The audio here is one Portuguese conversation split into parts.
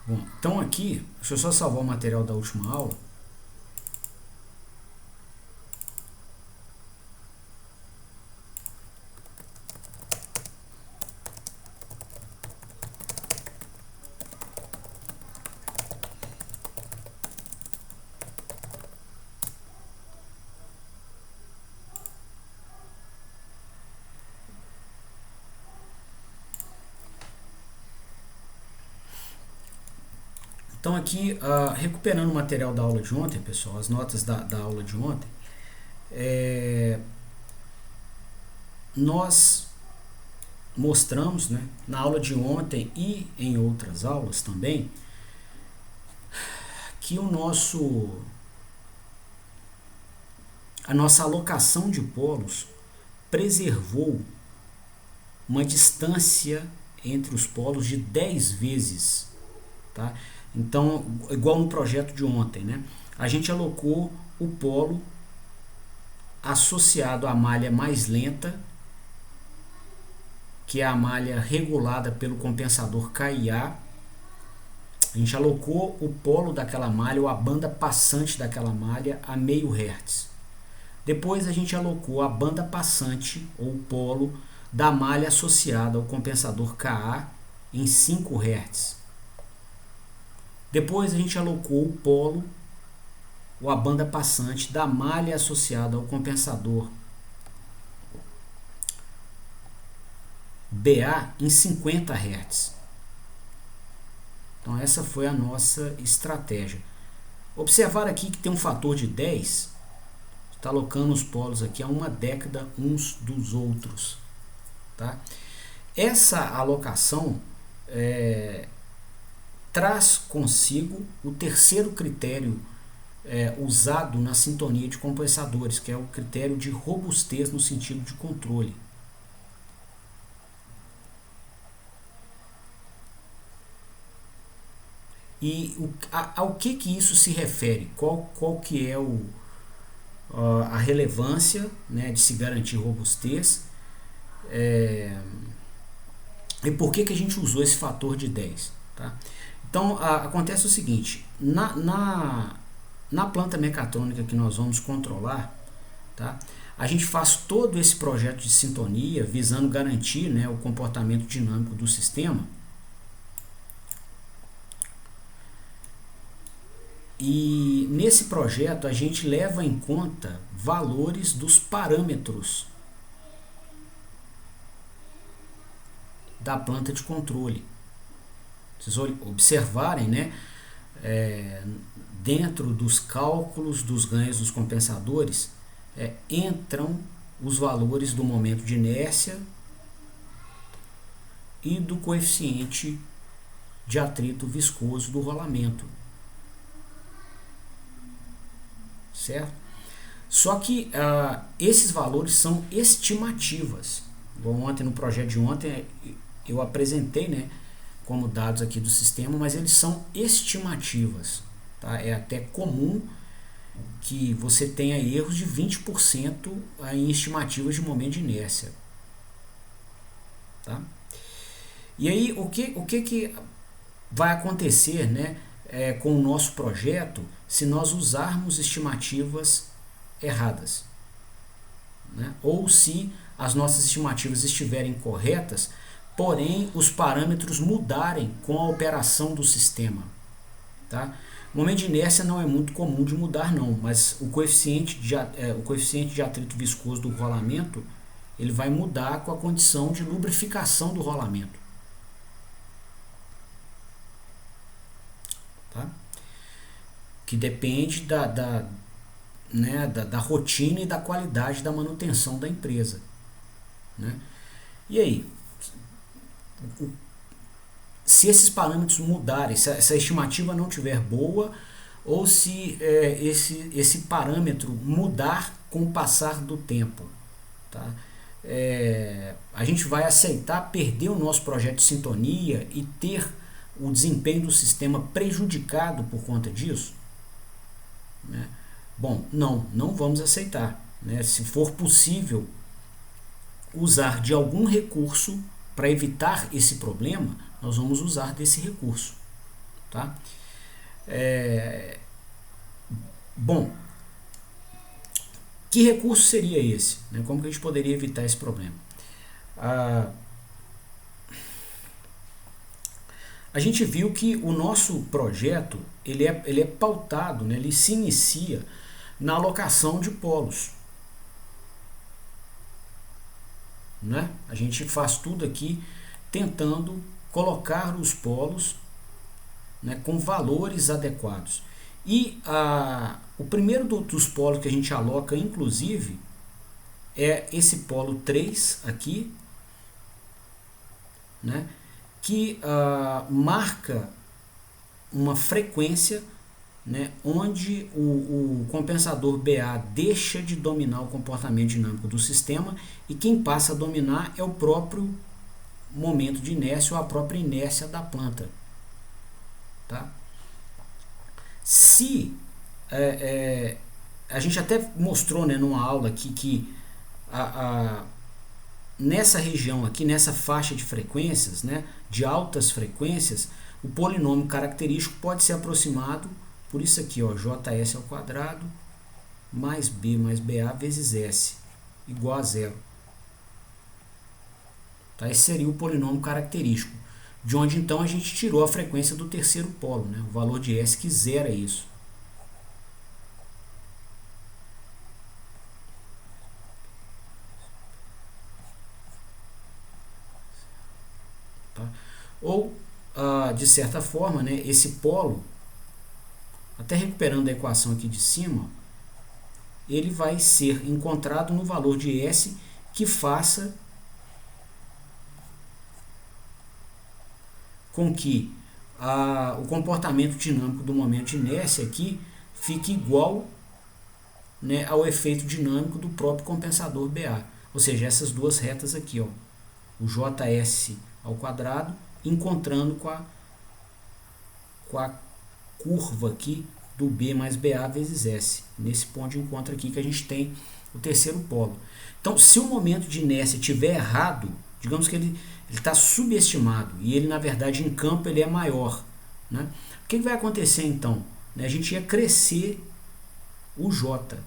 Bom, então aqui, deixa eu só salvar o material da última aula. Então aqui, recuperando o material da aula de ontem, pessoal, as notas da aula de ontem, nós mostramos, né, na aula de ontem e em outras aulas também, que a nossa alocação de polos preservou uma distância entre os polos de 10 vezes, tá? Então, igual no projeto de ontem, né? A gente alocou o polo associado à malha mais lenta, que é a malha regulada pelo compensador KIA. A gente alocou o polo daquela malha, ou a banda passante daquela malha, a meio Hz. Depois a gente alocou a banda passante, ou o polo, da malha associada ao compensador KA em 5 Hz. Depois a gente alocou o polo, ou a banda passante, da malha associada ao compensador BA em 50 Hz. Então essa foi a nossa estratégia. Observar aqui que tem um fator de 10, está alocando os polos aqui a uma década uns dos outros. Tá? Essa alocação traz consigo o terceiro critério usado na sintonia de compensadores, que é o critério de robustez no sentido de controle. E ao que isso se refere? Qual que é a relevância, né, de se garantir robustez? E por que a gente usou esse fator de 10? Tá? Então, acontece o seguinte, na planta mecatrônica que nós vamos controlar, tá, a gente faz todo esse projeto de sintonia visando garantir, né, o comportamento dinâmico do sistema. E nesse projeto a gente leva em conta valores dos parâmetros da planta de controle. Vocês observarem, né, dentro dos cálculos dos ganhos dos compensadores, entram os valores do momento de inércia e do coeficiente de atrito viscoso do rolamento. Certo? Só que esses valores são estimativas. Bom, ontem, no projeto de ontem, eu apresentei, né, como dados aqui do sistema, mas eles são estimativas. Tá? É até comum que você tenha erros de 20% em estimativas de momento de inércia. Tá? E aí, o que vai acontecer, né, com o nosso projeto se nós usarmos estimativas erradas, né? Ou se as nossas estimativas estiverem corretas, porém os parâmetros mudarem com a operação do sistema. Tá? O momento de inércia não é muito comum de mudar não, mas o coeficiente de atrito viscoso do rolamento ele vai mudar com a condição de lubrificação do rolamento. Tá? Que depende da rotina e da qualidade da manutenção da empresa. Né? E aí, se esses parâmetros mudarem, se a estimativa não estiver boa, ou se esse parâmetro mudar com o passar do tempo, tá? A gente vai aceitar perder o nosso projeto de sintonia e ter o desempenho do sistema prejudicado por conta disso? Né? Bom, não vamos aceitar. Né? Se for possível usar de algum recurso para evitar esse problema, nós vamos usar desse recurso. Tá? Bom, que recurso seria esse? Né? Como que a gente poderia evitar esse problema? A gente viu que o nosso projeto ele é pautado, né? Ele se inicia na alocação de polos. Né? A gente faz tudo aqui tentando colocar os polos, né, com valores adequados. E o primeiro dos polos que a gente aloca, inclusive, é esse polo 3 aqui, né, que marca uma frequência, né, onde o compensador BA deixa de dominar o comportamento dinâmico do sistema e quem passa a dominar é o próprio momento de inércia ou a própria inércia da planta. Tá? Se a gente até mostrou, né, numa aula aqui que nessa região aqui, nessa faixa de frequências, né, de altas frequências, o polinômio característico pode ser aproximado por isso aqui, ó, JS ao quadrado mais B mais BA vezes S igual a zero. Tá? Esse seria o polinômio característico, de onde então a gente tirou a frequência do terceiro polo, né? O valor de S que zera isso. Tá? Ou, de certa forma, né, esse polo, até recuperando a equação aqui de cima, ele vai ser encontrado no valor de S que faça com que o comportamento dinâmico do momento de inércia aqui fique igual, né, ao efeito dinâmico do próprio compensador BA. Ou seja, essas duas retas aqui, ó, o JS ao quadrado encontrando com a curva aqui do B mais BA vezes S. Nesse ponto de encontro aqui que a gente tem o terceiro polo. Então, se o momento de inércia estiver errado, digamos que ele está subestimado e ele, na verdade, em campo ele é maior. Né? O que vai acontecer então? A gente ia crescer o J.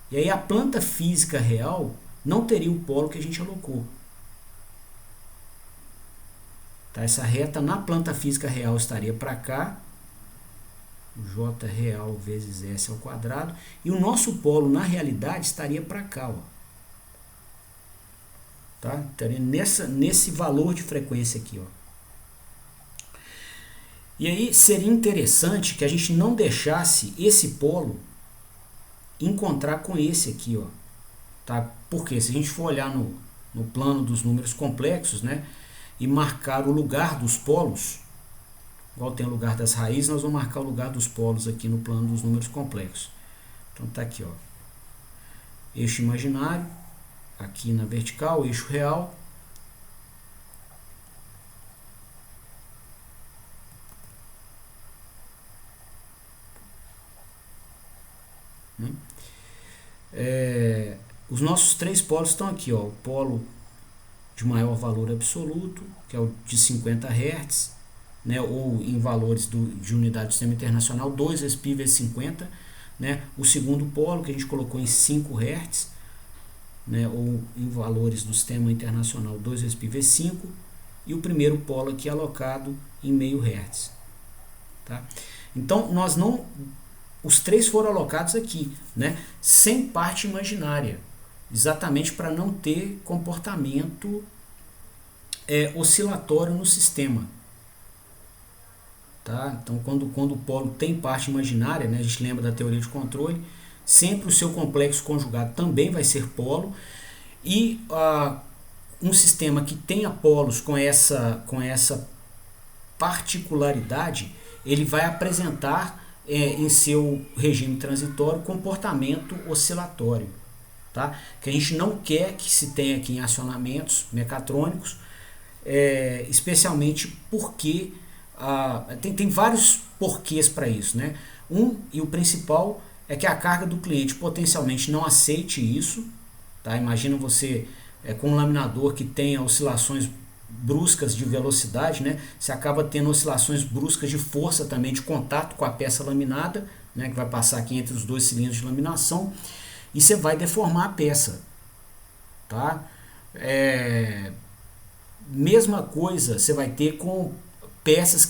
E aí a planta física real não teria o polo que a gente alocou. Tá? Essa reta na planta física real estaria para cá, J real vezes S ao quadrado, e o nosso polo na realidade estaria para cá, ó. Tá? Estaria nesse valor de frequência aqui, ó. E aí seria interessante que a gente não deixasse esse polo encontrar com esse aqui, ó. Tá? Porque se a gente for olhar no plano dos números complexos, né, e marcar o lugar dos polos, igual tem o lugar das raízes, nós vamos marcar o lugar dos polos aqui no plano dos números complexos. Então tá aqui, ó, eixo imaginário, aqui na vertical, eixo real, né? Os nossos três polos estão aqui, ó, o polo de maior valor absoluto, que é o de 50 Hz, né, ou em valores de unidade do sistema internacional, 2 vezes π vezes 50, né, o segundo polo que a gente colocou em 5 Hz, né, ou em valores do sistema internacional, 2 vezes π vezes 5, e o primeiro polo aqui alocado em meio Hz. Tá? Então, os três foram alocados aqui, né, sem parte imaginária, exatamente para não ter comportamento oscilatório no sistema. Tá? Então, quando o polo tem parte imaginária, né, a gente lembra da teoria de controle, sempre o seu complexo conjugado também vai ser polo, e um sistema que tenha polos com essa particularidade, ele vai apresentar em seu regime transitório comportamento oscilatório. Tá? Que a gente não quer que se tenha aqui em acionamentos mecatrônicos, especialmente porque tem vários porquês para isso, né? E o principal é que a carga do cliente potencialmente não aceite isso. Tá? Imagina você com um laminador que tenha oscilações bruscas de velocidade, né? Você acaba tendo oscilações bruscas de força também, de contato com a peça laminada, né? Que vai passar aqui entre os dois cilindros de laminação, e você vai deformar a peça, tá? Mesma coisa você vai ter com peças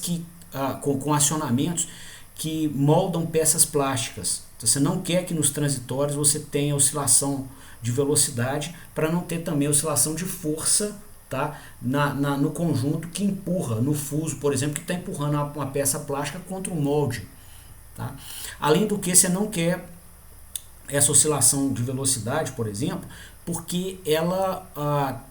com acionamentos que moldam peças plásticas. Então, você não quer que nos transitórios você tenha oscilação de velocidade, para não ter também oscilação de força, tá? No conjunto que empurra, no fuso, por exemplo, que está empurrando uma peça plástica contra um molde. Tá? Além do que, você não quer essa oscilação de velocidade, por exemplo, porque ela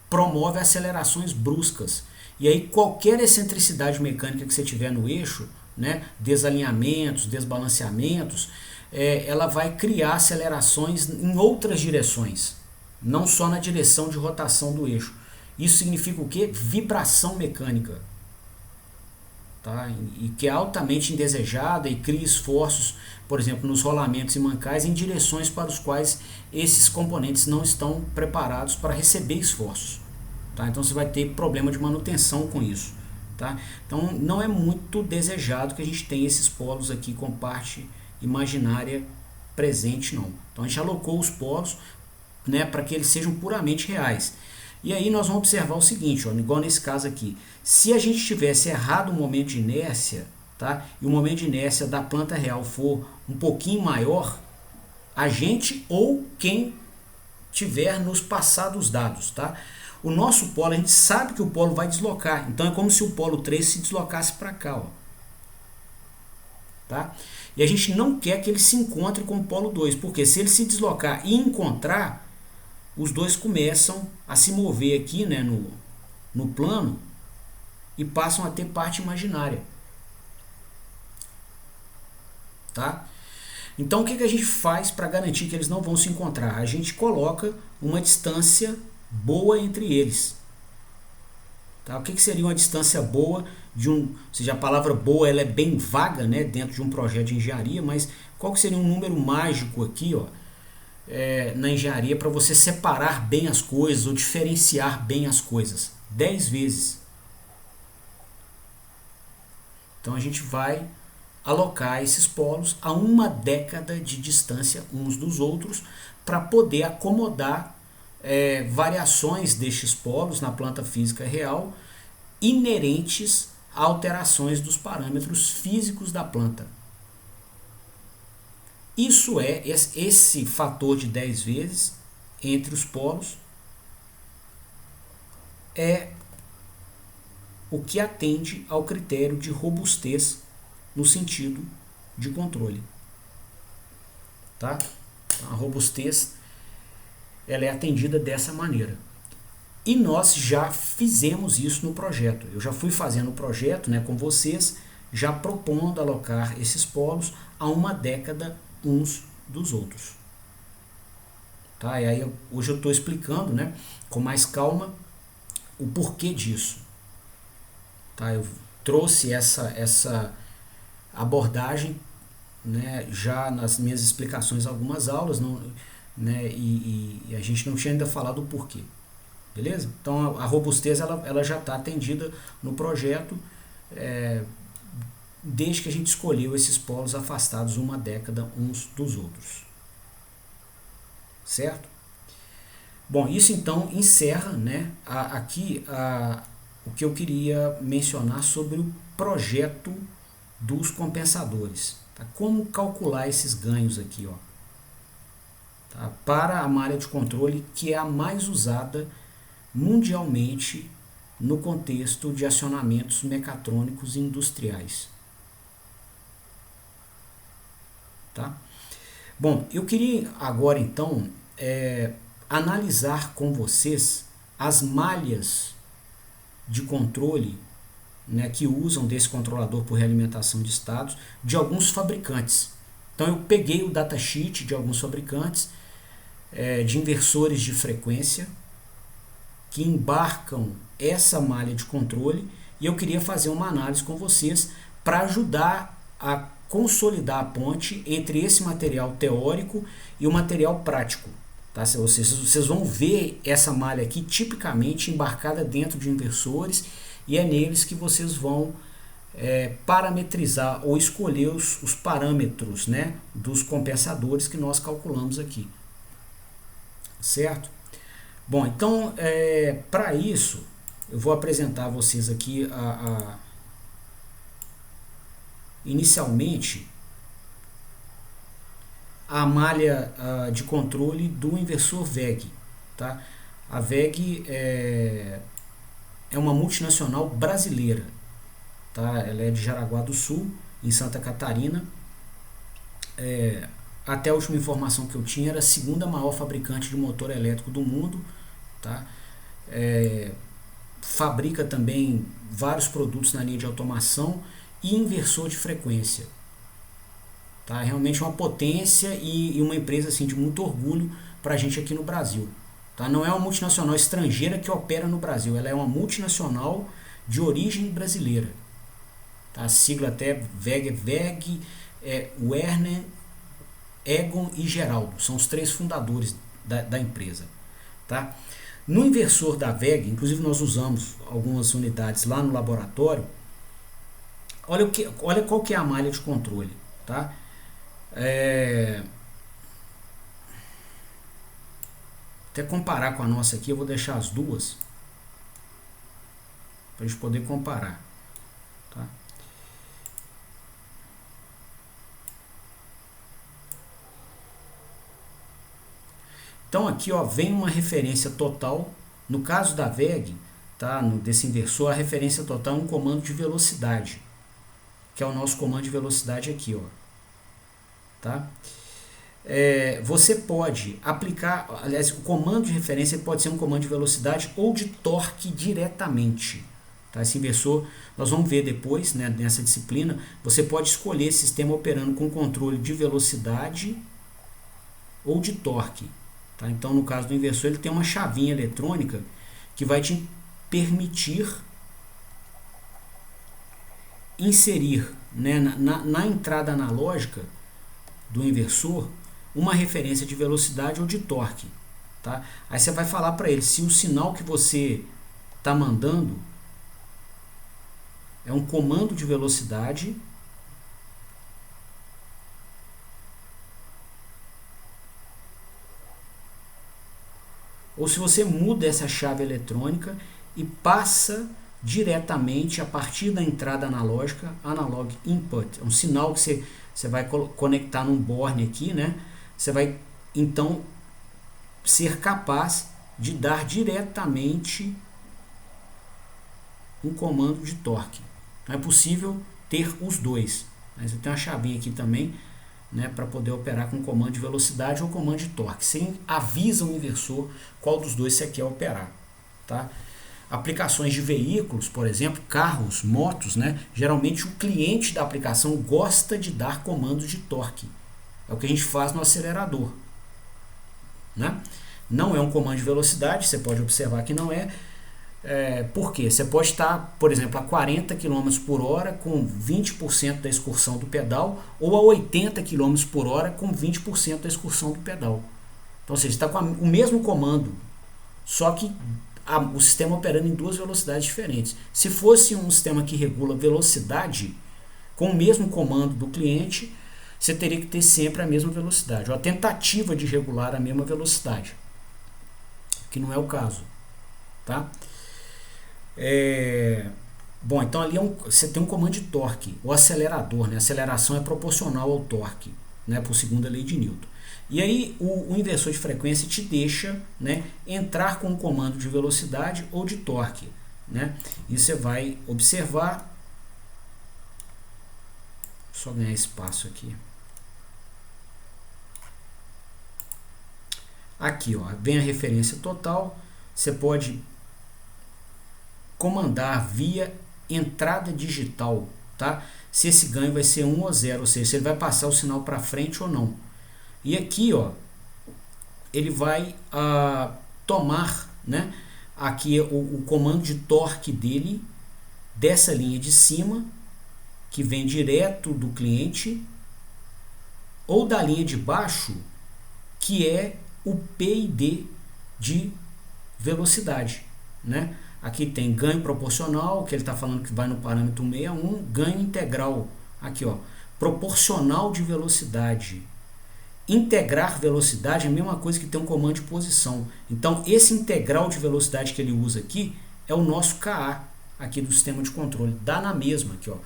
promove acelerações bruscas. E aí qualquer excentricidade mecânica que você tiver no eixo, né, desalinhamentos, desbalanceamentos, ela vai criar acelerações em outras direções, não só na direção de rotação do eixo. Isso significa o quê? Vibração mecânica. Tá? E que é altamente indesejada e cria esforços, por exemplo, nos rolamentos e mancais em direções para os quais esses componentes não estão preparados para receber esforços. Tá? Então você vai ter problema de manutenção com isso. Tá? Então não é muito desejado que a gente tenha esses polos aqui com parte imaginária presente, não. Então a gente alocou os polos, né, para que eles sejam puramente reais. E aí nós vamos observar o seguinte, ó, igual nesse caso aqui, se a gente tivesse errado o momento de inércia, tá, e o momento de inércia da planta real for um pouquinho maior, a gente ou quem tiver nos passado os dados, tá? O nosso polo, a gente sabe que o polo vai deslocar, então é como se o polo 3 se deslocasse para cá, ó. Tá? E a gente não quer que ele se encontre com o polo 2, porque se ele se deslocar e encontrar, os dois começam a se mover aqui, né, no plano e passam a ter parte imaginária. Tá? Então o que a gente faz para garantir que eles não vão se encontrar? A gente coloca uma distância boa entre eles. Tá? O que seria uma distância boa ou seja, a palavra boa ela é bem vaga, né, dentro de um projeto de engenharia, mas qual que seria um número mágico aqui, ó, na engenharia para você separar bem as coisas ou diferenciar bem as coisas? 10 vezes. Então a gente vai alocar esses polos a uma década de distância uns dos outros para poder acomodar variações destes polos na planta física real inerentes a alterações dos parâmetros físicos da planta. Isso esse fator de 10 vezes entre os polos é o que atende ao critério de robustez no sentido de controle. Tá? A robustez ela é atendida dessa maneira. E nós já fizemos isso no projeto. Eu já fui fazendo o projeto, né, com vocês, já propondo alocar esses polos a uma década uns dos outros. Tá? E aí hoje eu estou explicando, né, com mais calma o porquê disso. Tá? Eu trouxe essa abordagem, né, já nas minhas explicações em algumas aulas, né, e a gente não tinha ainda falado o porquê. Beleza? Então a robustez ela já está atendida no projeto desde que a gente escolheu esses polos afastados uma década uns dos outros. Certo? Bom, isso então encerra, né, aqui o que eu queria mencionar sobre o projeto dos compensadores. Tá? Como calcular esses ganhos aqui, ó, tá? Para a malha de controle, que é a mais usada mundialmente no contexto de acionamentos mecatrônicos industriais. Tá? Bom, eu queria agora então analisar com vocês as malhas de controle, né, que usam desse controlador por realimentação de estados de alguns fabricantes. Então eu peguei o datasheet de alguns fabricantes de inversores de frequência que embarcam essa malha de controle e eu queria fazer uma análise com vocês para ajudar a consolidar a ponte entre esse material teórico e o material prático. Tá? Vocês vão ver essa malha aqui tipicamente embarcada dentro de inversores, e é neles que vocês vão parametrizar ou escolher os parâmetros, né, dos compensadores que nós calculamos aqui. Certo? Bom, então para isso eu vou apresentar a vocês aqui inicialmente a malha de controle do inversor VEG. Tá? A VEG é uma multinacional brasileira. Tá? Ela é de Jaraguá do Sul, em Santa Catarina. Até a última informação que eu tinha, era a segunda maior fabricante de motor elétrico do mundo. Tá? Fabrica também vários produtos na linha de automação e inversor de frequência. Tá? Realmente uma potência e uma empresa assim, de muito orgulho para a gente aqui no Brasil. Tá? Não é uma multinacional estrangeira que opera no Brasil, ela é uma multinacional de origem brasileira. Tá? A sigla até VEG, Werner, Egon e Geraldo, são os 3 fundadores da empresa. Tá? No inversor da VEG, inclusive nós usamos algumas unidades lá no laboratório. Olha qual que é a malha de controle. Tá? Até comparar com a nossa aqui, eu vou deixar as duas para a gente poder comparar. Tá? Então aqui vem uma referência total. No caso da VEG, tá, desse inversor, a referência total é um comando de velocidade, que é o nosso comando de velocidade aqui. Tá? Você pode aplicar, aliás, o comando de referência pode ser um comando de velocidade ou de torque diretamente. Tá? Esse inversor, nós vamos ver depois, né, nessa disciplina, você pode escolher sistema operando com controle de velocidade ou de torque. Tá? Então, no caso do inversor, ele tem uma chavinha eletrônica que vai te permitir inserir, né, na entrada analógica do inversor uma referência de velocidade ou de torque. Tá? Aí você vai falar para ele se o sinal que você está mandando é um comando de velocidade ou se você muda essa chave eletrônica e passa diretamente a partir da entrada analógica, analog input, é um sinal que você vai conectar num borne aqui, né? Você vai então ser capaz de dar diretamente um comando de torque. Não é possível ter os dois. Mas eu tenho uma chavinha aqui também, né, para poder operar com comando de velocidade ou comando de torque. Você avisa o inversor qual dos dois você quer operar. Tá? Aplicações de veículos, por exemplo, carros, motos, né? Geralmente o cliente da aplicação gosta de dar comandos de torque. É o que a gente faz no acelerador. Né? Não é um comando de velocidade, você pode observar que não é. Por quê? Você pode estar, por exemplo, a 40 km por hora com 20% da excursão do pedal ou a 80 km por hora com 20% da excursão do pedal. Então, você está com o mesmo comando, só que o sistema operando em 2 velocidades diferentes. Se fosse um sistema que regula velocidade, com o mesmo comando do cliente, você teria que ter sempre a mesma velocidade, ou a tentativa de regular a mesma velocidade, que não é o caso. Tá? Bom, então ali você tem um comando de torque, o acelerador, né? A aceleração é proporcional ao torque, né? Por segunda lei de Newton. E aí o inversor de frequência te deixa, né, entrar com um comando de velocidade ou de torque. Né? E você vai observar, só ganhar espaço aqui. Aqui vem a referência total, você pode comandar via entrada digital, tá? Se esse ganho vai ser 1 ou 0, ou seja, se ele vai passar o sinal para frente ou não. E aqui ele vai tomar, né, aqui o comando de torque dele dessa linha de cima, que vem direto do cliente, ou da linha de baixo, que é o PID de velocidade, né? Aqui tem ganho proporcional, que ele está falando que vai no parâmetro 61, ganho integral, aqui ó, proporcional de velocidade. Integrar velocidade é a mesma coisa que ter um comando de posição. Então esse integral de velocidade que ele usa aqui é o nosso KA aqui do sistema de controle. Dá na mesma aqui, ó.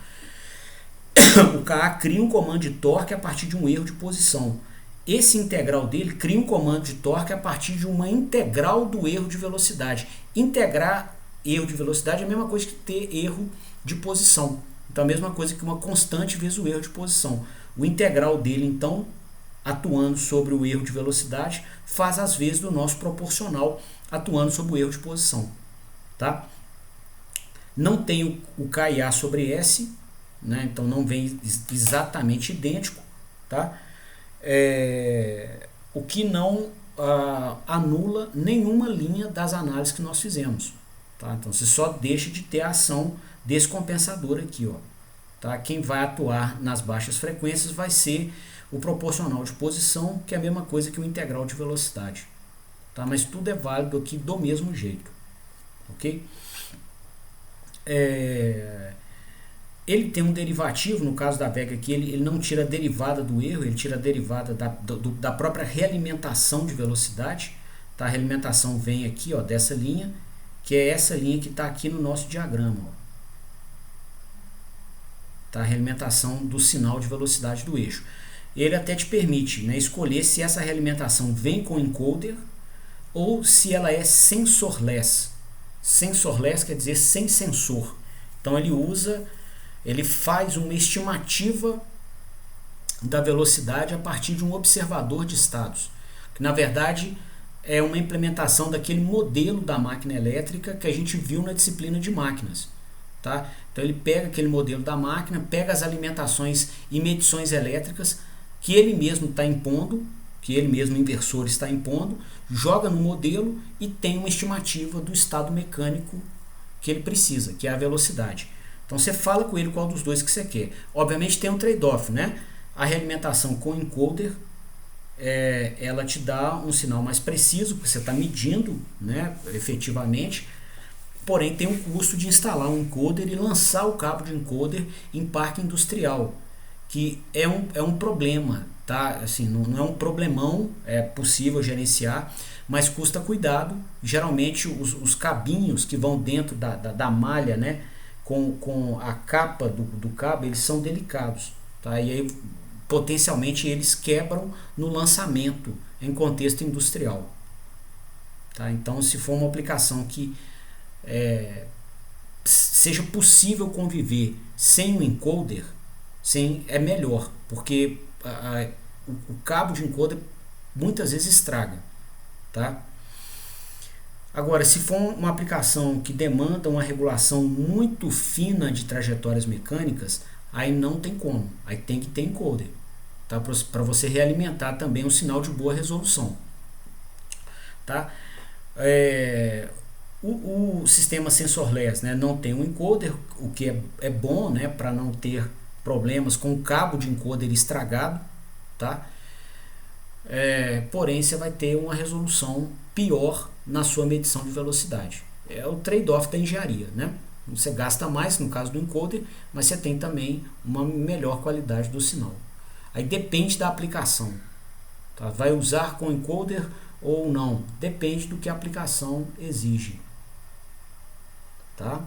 O KA cria um comando de torque a partir de um erro de posição. Esse integral dele cria um comando de torque a partir de uma integral do erro de velocidade. Integrar erro de velocidade é a mesma coisa que ter erro de posição. Então, a mesma coisa que uma constante vezes o erro de posição. O integral dele, então, atuando sobre o erro de velocidade, faz as vezes do nosso proporcional atuando sobre o erro de posição. Tá? Não tem o KA sobre S, né? Então não vem exatamente idêntico. Tá? O que não anula nenhuma linha das análises que nós fizemos. Tá? Então você só deixa de ter a ação desse compensador aqui. Ó. Tá? Quem vai atuar nas baixas frequências vai ser o proporcional de posição, que é a mesma coisa que o integral de velocidade. Tá? Mas tudo é válido aqui do mesmo jeito. Ok? Ele tem um derivativo, no caso da Vega aqui, ele não tira a derivada do erro, ele tira a derivada da própria realimentação de velocidade. Tá? A realimentação vem aqui, ó, dessa linha, que é essa linha que está aqui no nosso diagrama. Ó. Tá? A realimentação do sinal de velocidade do eixo. Ele até te permite, né, escolher se essa realimentação vem com encoder ou se ela é sensorless. Sensorless quer dizer sem sensor. Então ele faz uma estimativa da velocidade a partir de um observador de estados, que na verdade é uma implementação daquele modelo da máquina elétrica que a gente viu na disciplina de máquinas. Tá? Então ele pega aquele modelo da máquina, pega as alimentações e medições elétricas que ele mesmo está impondo, que ele mesmo, o inversor, está impondo, joga no modelo e tem uma estimativa do estado mecânico que ele precisa, que é a velocidade. Então você fala com ele qual dos dois que você quer. Obviamente tem um trade-off, né? A realimentação com encoder, ela te dá um sinal mais preciso, porque você está medindo, né, efetivamente, porém tem um custo de instalar um encoder e lançar o cabo de encoder em parque industrial, que é um problema, tá? Assim, não é um problemão, é possível gerenciar, mas custa cuidado. Geralmente os cabinhos que vão dentro da malha, né, com a capa do cabo, eles são delicados, tá? E aí potencialmente eles quebram no lançamento em contexto industrial. Tá? Então, se for uma aplicação que seja possível conviver sem o encoder, é melhor, porque o cabo de encoder muitas vezes estraga. Tá? Agora, se for uma aplicação que demanda uma regulação muito fina de trajetórias mecânicas, aí não tem como, aí tem que ter encoder, tá? Para você realimentar também um sinal de boa resolução. Tá? O sistema sensorless, né, não tem um encoder, o que é bom, né, para não ter problemas com o cabo de encoder estragado. Tá? Porém, você vai ter uma resolução pior na sua medição de velocidade. É o trade-off da engenharia, né? Você gasta mais no caso do encoder, mas você tem também uma melhor qualidade do sinal. Aí depende da aplicação. Tá? Vai usar com encoder ou não? Depende do que a aplicação exige. Tá?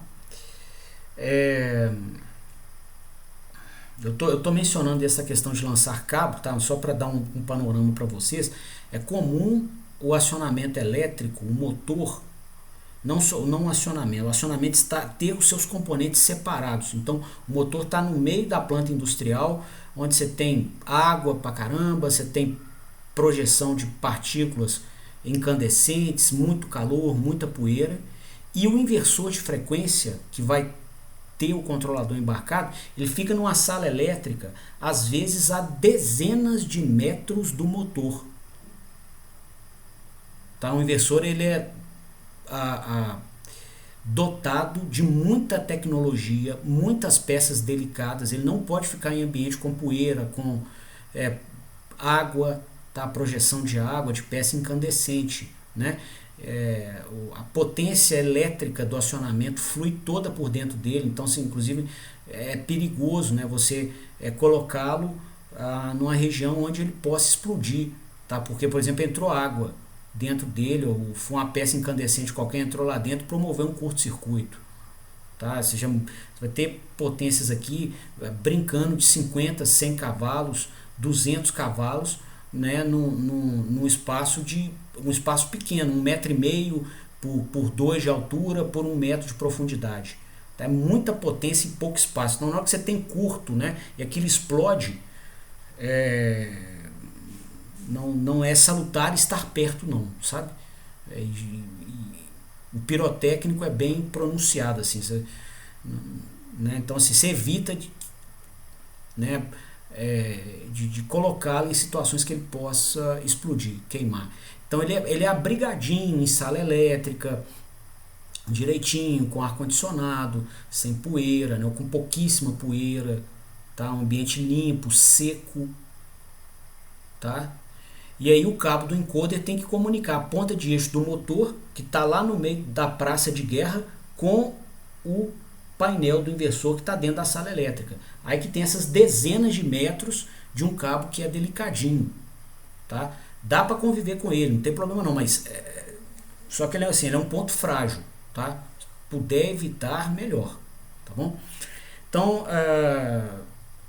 Eu tô mencionando essa questão de lançar cabo, tá? Só para dar um panorama para vocês. É comum o acionamento elétrico, o motor, não o acionamento ter os seus componentes separados. Então o motor está no meio da planta industrial, onde você tem água pra caramba, você tem projeção de partículas incandescentes, muito calor, muita poeira, e o inversor de frequência que vai ter o controlador embarcado, ele fica numa sala elétrica, às vezes a dezenas de metros do motor. Tá? O inversor ele é dotado de muita tecnologia, muitas peças delicadas, ele não pode ficar em ambiente com poeira, com água, tá? A projeção de água de peça incandescente, né? A potência elétrica do acionamento flui toda por dentro dele, então assim, inclusive é perigoso, né, você colocá-lo numa região onde ele possa explodir, tá? Porque, por exemplo, entrou água dentro dele, ou foi uma peça incandescente qualquer, entrou lá dentro, promoveu um curto-circuito. Tá? Você vai ter potências aqui brincando de 50, 100 cavalos, 200 cavalos, né, num espaço um espaço pequeno, 1,5 m por 2 de altura por 1 m de profundidade. Tá? É muita potência em pouco espaço. Então, na hora que você tem curto, né, e aquilo explode, não é salutar estar perto, não, sabe? O pirotécnico é bem pronunciado, assim, né? Então, assim, você evita né, de colocá-lo em situações que ele possa explodir, queimar. Então ele é abrigadinho em sala elétrica, direitinho, com ar-condicionado, sem poeira, né, ou com pouquíssima poeira, tá? Um ambiente limpo, seco, tá? E aí o cabo do encoder tem que comunicar a ponta de eixo do motor, que está lá no meio da praça de guerra, com o painel do inversor que está dentro da sala elétrica. Aí que tem essas dezenas de metros de um cabo que é delicadinho, tá? Dá para conviver com ele, não tem problema não, mas só que ele é um ponto frágil, tá? Se puder evitar, melhor, tá bom? Então,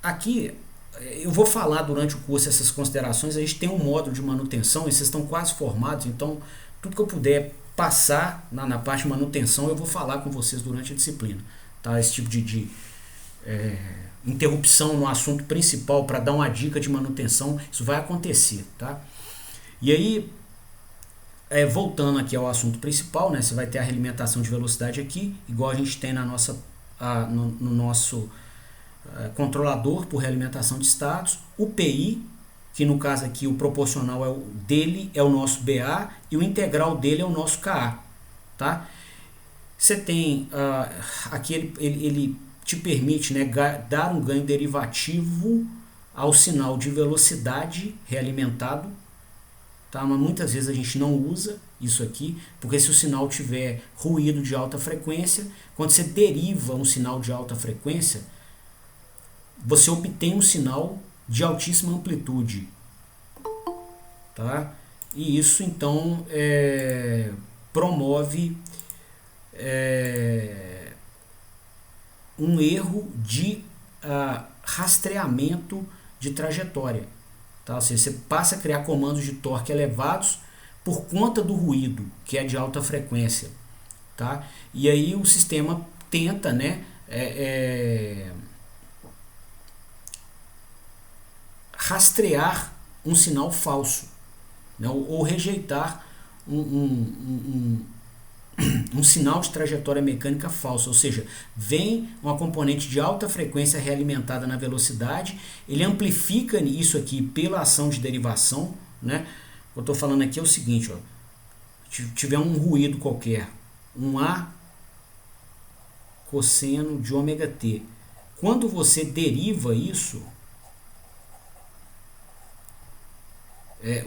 aqui eu vou falar durante o curso essas considerações. A gente tem um módulo de manutenção e vocês estão quase formados, então tudo que eu puder passar na parte de manutenção eu vou falar com vocês durante a disciplina, tá? Esse tipo de interrupção no assunto principal para dar uma dica de manutenção, isso vai acontecer, tá? E aí, voltando aqui ao assunto principal, né? Você vai ter a realimentação de velocidade aqui, igual a gente tem no nosso controlador por realimentação de estados, o PI, que no caso aqui o proporcional dele é o nosso BA e o integral dele é o nosso KA, tá? Você tem aqui ele te permite, né, dar um ganho derivativo ao sinal de velocidade realimentado, tá? Mas muitas vezes a gente não usa isso aqui, porque se o sinal tiver ruído de alta frequência, quando você deriva um sinal de alta frequência, você obtém um sinal de altíssima amplitude, tá? E isso então promove um erro de rastreamento de trajetória, tá? Ou seja, você passa a criar comandos de torque elevados por conta do ruído, que é de alta frequência, tá? E aí o sistema tenta, né, rastrear um sinal falso, né, ou rejeitar um sinal de trajetória mecânica falsa, ou seja, vem uma componente de alta frequência realimentada na velocidade, ele amplifica isso aqui pela ação de derivação, né? O que eu estou falando aqui é o seguinte, ó, tiver um ruído qualquer, um A cosseno de ômega t, quando você deriva isso,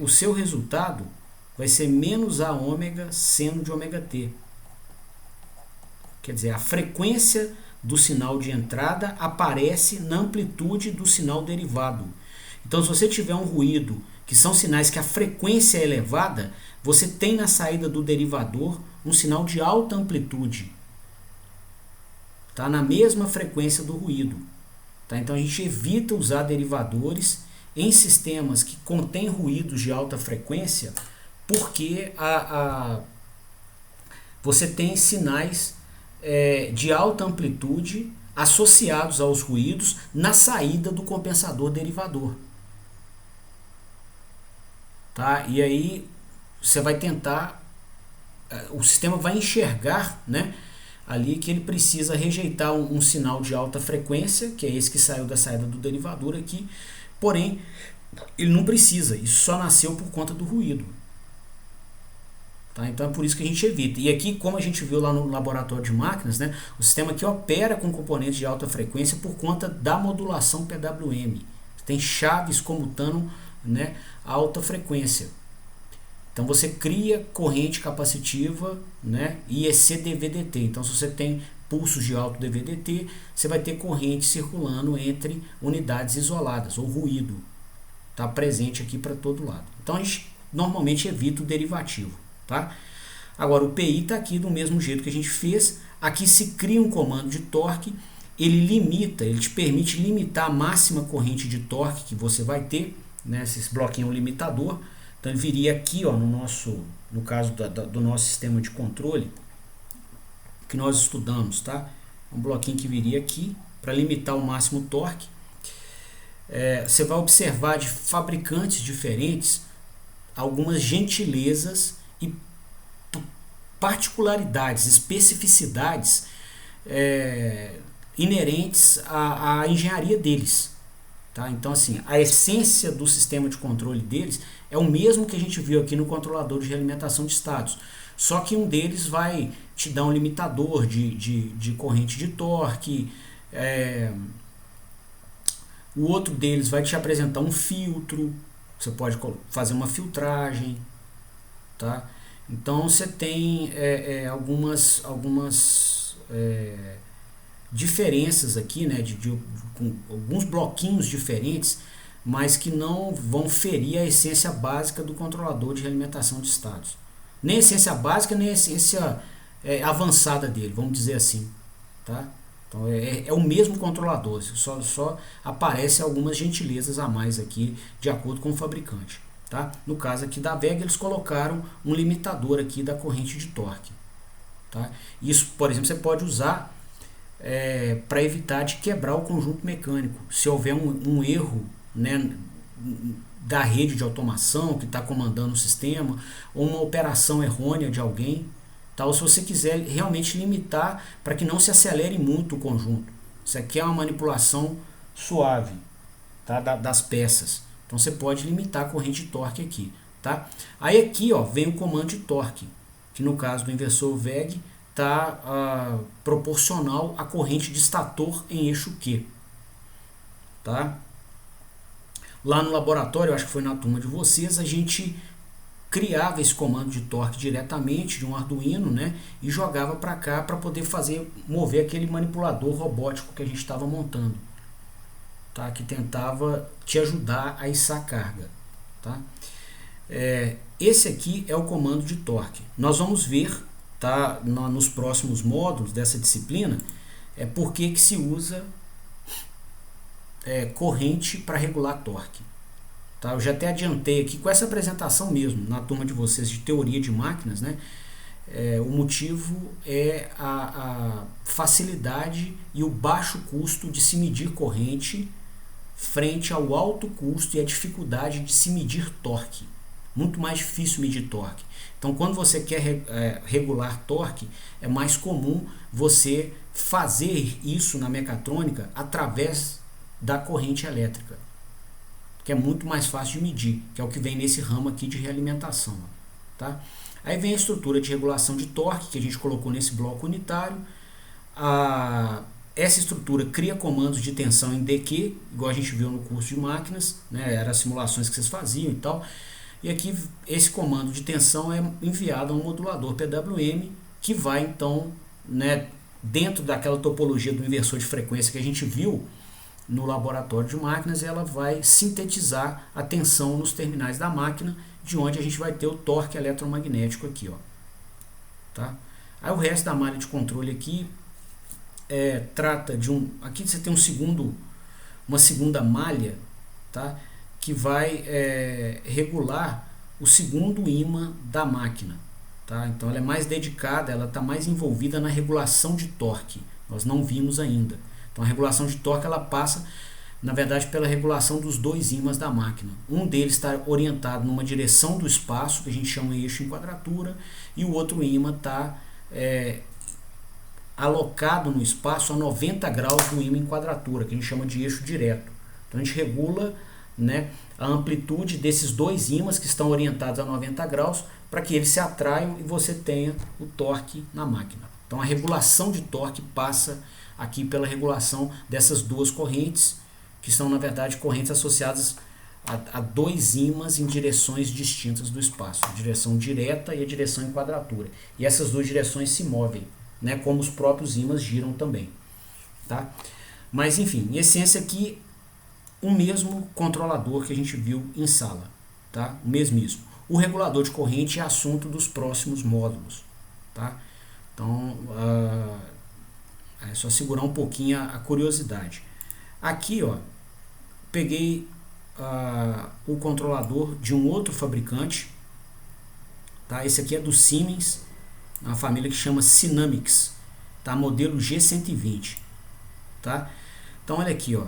o seu resultado vai ser menos A ômega seno de ômega t. Quer dizer, a frequência do sinal de entrada aparece na amplitude do sinal derivado. Então, se você tiver um ruído, que são sinais que a frequência é elevada, você tem na saída do derivador um sinal de alta amplitude. Tá? Na mesma frequência do ruído. Tá? Então, a gente evita usar derivadores em sistemas que contêm ruídos de alta frequência, porque você tem sinais de alta amplitude associados aos ruídos na saída do compensador derivador. Tá? E aí você vai tentar, o sistema vai enxergar, né, ali que ele precisa rejeitar um sinal de alta frequência, que é esse que saiu da saída do derivador aqui, porém ele não precisa, isso só nasceu por conta do ruído. Tá? Então é por isso que a gente evita. E aqui, como a gente viu lá no laboratório de máquinas, né, o sistema aqui opera com componentes de alta frequência por conta da modulação PWM. Tem chaves comutando né, alta frequência. Então você cria corrente capacitiva, né, IEC-DVDT. Então se você tem pulsos de alto DVDT, você vai ter corrente circulando entre unidades isoladas, ou ruído está presente aqui para todo lado. Então a gente normalmente evita o derivativo, tá? Agora o PI está aqui do mesmo jeito que a gente fez. Aqui se cria um comando de torque, ele limita, ele te permite limitar a máxima corrente de torque que você vai ter, né? Esse bloquinho é um limitador. Então ele viria aqui, ó, no caso do nosso sistema de controle que nós estudamos, tá? Um bloquinho que viria aqui para limitar o máximo torque. Você vai observar de fabricantes diferentes algumas gentilezas e particularidades, especificidades inerentes à engenharia deles. Tá? Então, assim, a essência do sistema de controle deles é o mesmo que a gente viu aqui no controlador de realimentação de estados. Só que um deles vai te dar um limitador de corrente de torque, o outro deles vai te apresentar um filtro, você pode fazer uma filtragem, tá? Então você tem algumas diferenças aqui, né, com alguns bloquinhos diferentes, mas que não vão ferir a essência básica do controlador de realimentação de estados. Nem a essência básica, nem a essência avançada dele, vamos dizer assim. Tá? Então é o mesmo controlador, só aparecem algumas gentilezas a mais aqui, de acordo com o fabricante. Tá? No caso aqui da VEG, eles colocaram um limitador aqui da corrente de torque. Tá? Isso, por exemplo, você pode usar para evitar de quebrar o conjunto mecânico. Se houver um erro, né, da rede de automação que está comandando o sistema, ou uma operação errônea de alguém, tá? Ou se você quiser realmente limitar para que não se acelere muito o conjunto. Isso aqui é uma manipulação suave, tá? Das peças. Então você pode limitar a corrente de torque aqui. Tá? Aí aqui, ó, vem o comando de torque, que no caso do inversor VEG está proporcional à corrente de estator em eixo Q. Tá? Lá no laboratório, acho que foi na turma de vocês, a gente criava esse comando de torque diretamente de um Arduino, né, e jogava para cá para poder mover aquele manipulador robótico que a gente estava montando, tá, que tentava te ajudar a içar a carga. Tá? Esse aqui é o comando de torque. Nós vamos ver, tá, nos próximos módulos dessa disciplina por que se usa corrente para regular torque. Tá? Eu já até adiantei aqui com essa apresentação mesmo, na turma de vocês de teoria de máquinas, né? O motivo é a facilidade e o baixo custo de se medir corrente frente ao alto custo e a dificuldade de se medir torque. Muito mais difícil medir torque. Então, quando você quer regular torque, é mais comum você fazer isso na mecatrônica através da corrente elétrica, que é muito mais fácil de medir, que é o que vem nesse ramo aqui de realimentação. Tá? Aí vem a estrutura de regulação de torque, que a gente colocou nesse bloco unitário. Essa estrutura cria comandos de tensão em DQ, igual a gente viu no curso de máquinas, né? Eram as simulações que vocês faziam e tal. E aqui esse comando de tensão é enviado a um modulador PWM, que vai então, né, dentro daquela topologia do inversor de frequência que a gente viu no laboratório de máquinas, ela vai sintetizar a tensão nos terminais da máquina, de onde a gente vai ter o torque eletromagnético aqui, ó. Tá? Aí o resto da malha de controle aqui trata de aqui você tem uma segunda malha, tá? Que vai regular o segundo ímã da máquina. Tá? Então ela é mais dedicada, ela está mais envolvida na regulação de torque. Nós não vimos ainda. Então a regulação de torque ela passa, na verdade, pela regulação dos dois ímãs da máquina. Um deles está orientado numa direção do espaço, que a gente chama de eixo em quadratura, e o outro ímã está alocado no espaço a 90 graus do ímã em quadratura, que a gente chama de eixo direto. Então a gente regula, né, a amplitude desses dois ímãs que estão orientados a 90 graus para que eles se atraiam e você tenha o torque na máquina. Então a regulação de torque passa aqui pela regulação dessas duas correntes, que são na verdade correntes associadas a dois ímãs em direções distintas do espaço, a direção direta e a direção em quadratura. E essas duas direções se movem, né, como os próprios ímãs giram também. Tá? Mas enfim, em essência aqui, o mesmo controlador que a gente viu em sala. Tá? O mesmíssimo. O regulador de corrente é assunto dos próximos módulos. Tá? Então, é só segurar um pouquinho a curiosidade. Aqui, ó, peguei o controlador de um outro fabricante. Tá? Esse aqui é do Siemens, uma família que chama Synamics. Tá? Modelo G120. Tá? Então, olha aqui, ó.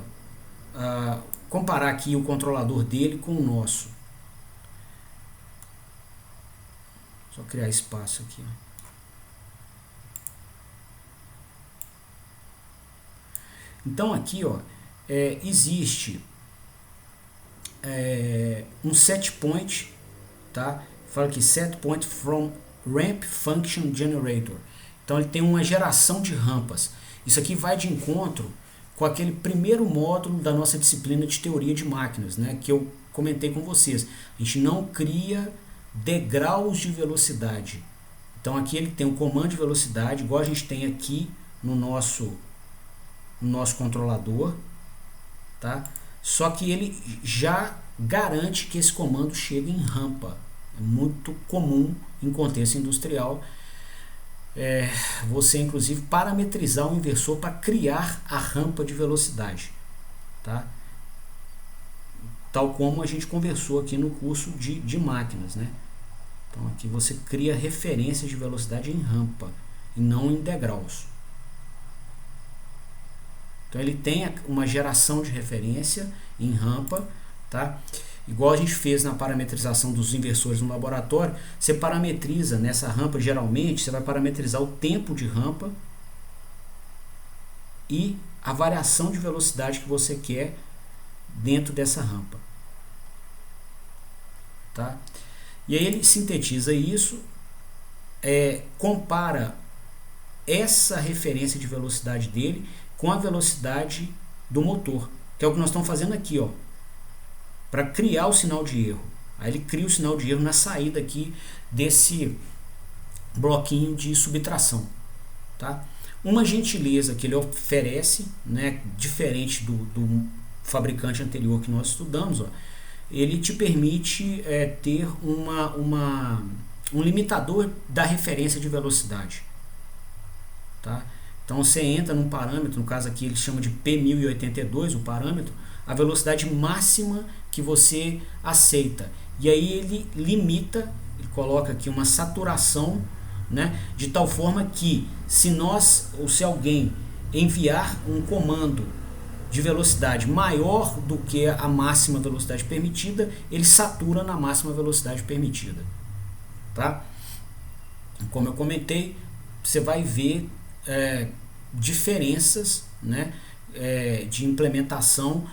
Comparar aqui o controlador dele com o nosso. Só criar espaço aqui, ó. Então aqui, ó, existe um set point, tá? Fala aqui set point from ramp function generator. Então ele tem uma geração de rampas. Isso aqui vai de encontro com aquele primeiro módulo da nossa disciplina de teoria de máquinas, né, que eu comentei com vocês. A gente não cria degraus de velocidade. Então aqui ele tem um comando de velocidade, igual a gente tem aqui no nosso controlador, tá? Só que ele já garante que esse comando chegue em rampa. É muito comum em contexto industrial você inclusive parametrizar o inversor para criar a rampa de velocidade, tá? Tal como a gente conversou aqui no curso de máquinas, né? Então aqui você cria referências de velocidade em rampa e não em degraus. Então ele tem uma geração de referência em rampa, tá? Igual a gente fez na parametrização dos inversores no laboratório, você parametriza nessa rampa, geralmente você vai parametrizar o tempo de rampa e a variação de velocidade que você quer dentro dessa rampa. Tá? E aí ele sintetiza isso, compara essa referência de velocidade dele com a velocidade do motor, que é o que nós estamos fazendo aqui, ó, para criar o sinal de erro. Aí ele cria o sinal de erro na saída aqui desse bloquinho de subtração. Tá? Uma gentileza que ele oferece, né, diferente do fabricante anterior que nós estudamos, ó, ele te permite ter um limitador da referência de velocidade. Tá? Então você entra num parâmetro, no caso aqui ele chama de P1082, o parâmetro, a velocidade máxima que você aceita. E aí ele limita, ele coloca aqui uma saturação, né, de tal forma que se alguém enviar um comando de velocidade maior do que a máxima velocidade permitida, ele satura na máxima velocidade permitida. Tá? Como eu comentei, você vai ver diferenças, né, de implementação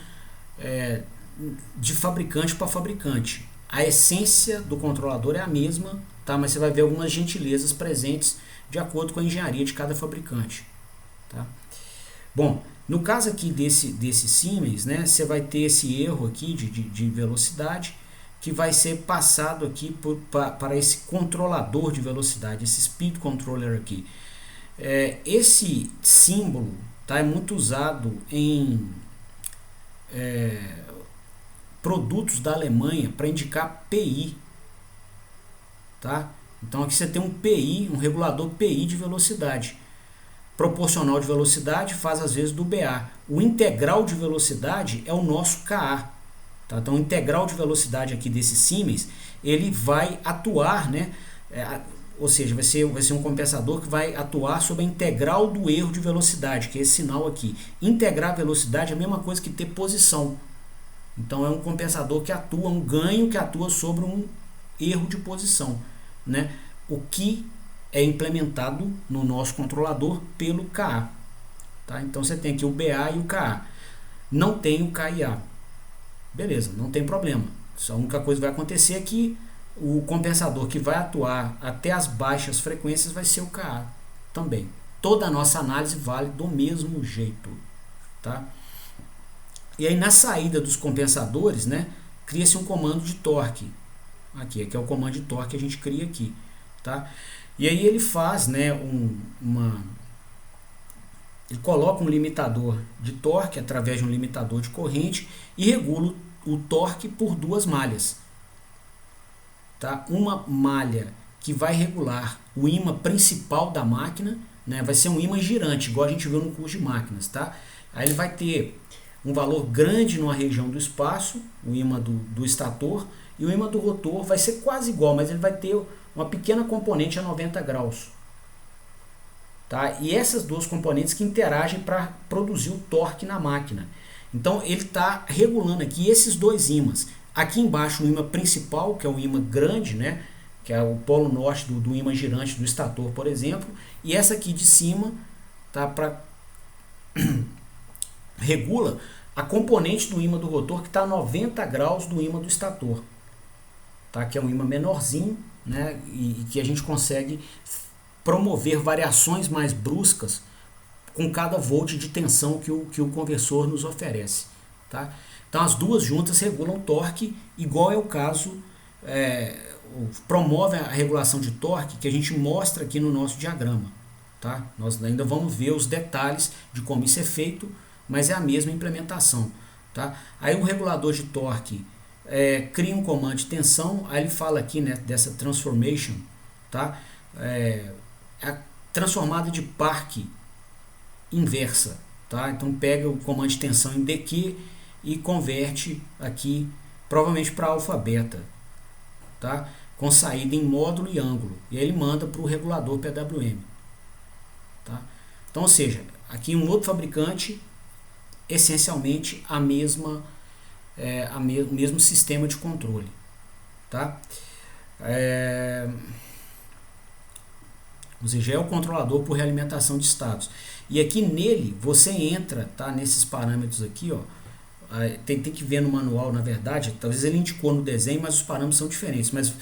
de fabricante para fabricante. A essência do controlador é a mesma, tá? Mas você vai ver algumas gentilezas presentes de acordo com a engenharia de cada fabricante. Tá? Bom, no caso aqui desse Siemens, né, você vai ter esse erro aqui de velocidade que vai ser passado aqui para esse controlador de velocidade, esse speed controller aqui. Esse símbolo, tá, é muito usado em produtos da Alemanha para indicar PI. Tá? Então aqui você tem um PI, um regulador PI de velocidade. Proporcional de velocidade faz às vezes do BA. O integral de velocidade é o nosso KA. Tá? Então o integral de velocidade aqui desse Siemens, ele vai atuar, né? Ou seja, vai ser um compensador que vai atuar sobre a integral do erro de velocidade, que é esse sinal aqui. Integrar velocidade é a mesma coisa que ter posição. Então é um compensador que atua, um ganho que atua sobre um erro de posição, né? O que é implementado no nosso controlador pelo KA. Tá? Então você tem aqui o BA e o KA. Não tem o KIA. Beleza, não tem problema. Só a única coisa que vai acontecer é que o compensador que vai atuar até as baixas frequências vai ser o KA também. Toda a nossa análise vale do mesmo jeito. Tá? E aí na saída dos compensadores, né, cria-se um comando de torque. Aqui, que é o comando de torque que a gente cria aqui. Tá? E aí ele faz, né, ele coloca um limitador de torque através de um limitador de corrente e regula o torque por duas malhas. Tá? Uma malha que vai regular o ímã principal da máquina, né? Vai ser um ímã girante, igual a gente viu no curso de máquinas. Tá? Aí ele vai ter um valor grande numa região do espaço, o ímã do estator, e o ímã do rotor vai ser quase igual, mas ele vai ter uma pequena componente a 90 graus. Tá? E essas duas componentes que interagem para produzir o torque na máquina. Então ele está regulando aqui esses dois ímãs. Aqui embaixo o ímã principal, que é o ímã grande, né? Que é o polo norte do ímã girante do estator, por exemplo. E essa aqui de cima tá, regula a componente do ímã do rotor que está a 90 graus do ímã do estator. Tá? Que é um ímã menorzinho, né? E que a gente consegue promover variações mais bruscas com cada volt de tensão que o conversor nos oferece. Tá? Então as duas juntas regulam o torque, igual é o caso, promove a regulação de torque que a gente mostra aqui no nosso diagrama. Tá? Nós ainda vamos ver os detalhes de como isso é feito, mas é a mesma implementação. Tá? Aí o regulador de torque cria um comando de tensão, aí ele fala aqui, né, dessa transformation, tá? A transformada de parque inversa, tá? Então pega o comando de tensão em DQ e converte aqui provavelmente para alfa beta, tá? Com saída em módulo e ângulo, e aí ele manda para o regulador PWM, tá? Então, ou seja, aqui um outro fabricante, essencialmente o mesmo sistema de controle, tá? Ou seja, é o controlador por realimentação de estados. E aqui nele, você entra, tá, nesses parâmetros aqui, ó, tem que ver no manual, na verdade, talvez ele indicou no desenho, mas os parâmetros são diferentes. Mas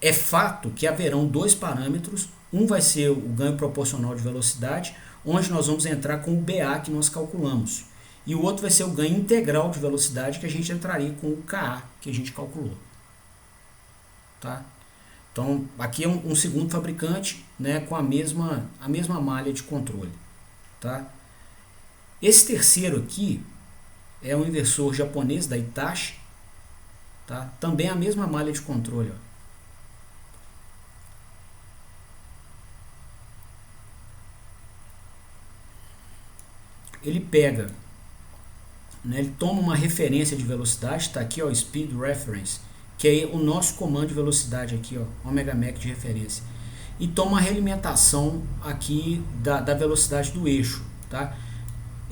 é fato que haverão dois parâmetros, um vai ser o ganho proporcional de velocidade, onde nós vamos entrar com o BA que nós calculamos. E o outro vai ser o ganho integral de velocidade, que a gente entraria com o KA que a gente calculou. Tá? Então, aqui é um segundo fabricante, né, com a mesma malha de controle. Tá? Esse terceiro aqui é um inversor japonês da Hitachi. Tá? Também a mesma malha de controle. Ó. Ele pega, né, ele toma uma referência de velocidade, está aqui, ó, Speed Reference, que é o nosso comando de velocidade aqui, ó, Omega Mac de referência, e toma uma realimentação aqui da velocidade do eixo, tá?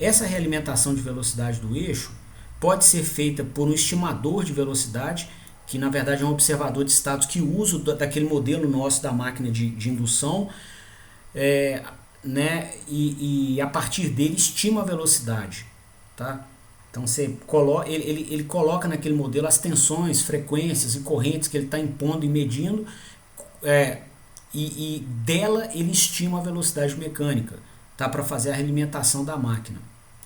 Essa realimentação de velocidade do eixo pode ser feita por um estimador de velocidade, que na verdade é um observador de estados que usa daquele modelo nosso da máquina de indução, né? E a partir dele estima a velocidade, tá? Então ele coloca naquele modelo as tensões, frequências e correntes que ele está impondo e medindo, e dela ele estima a velocidade mecânica, tá? Para fazer a realimentação da máquina.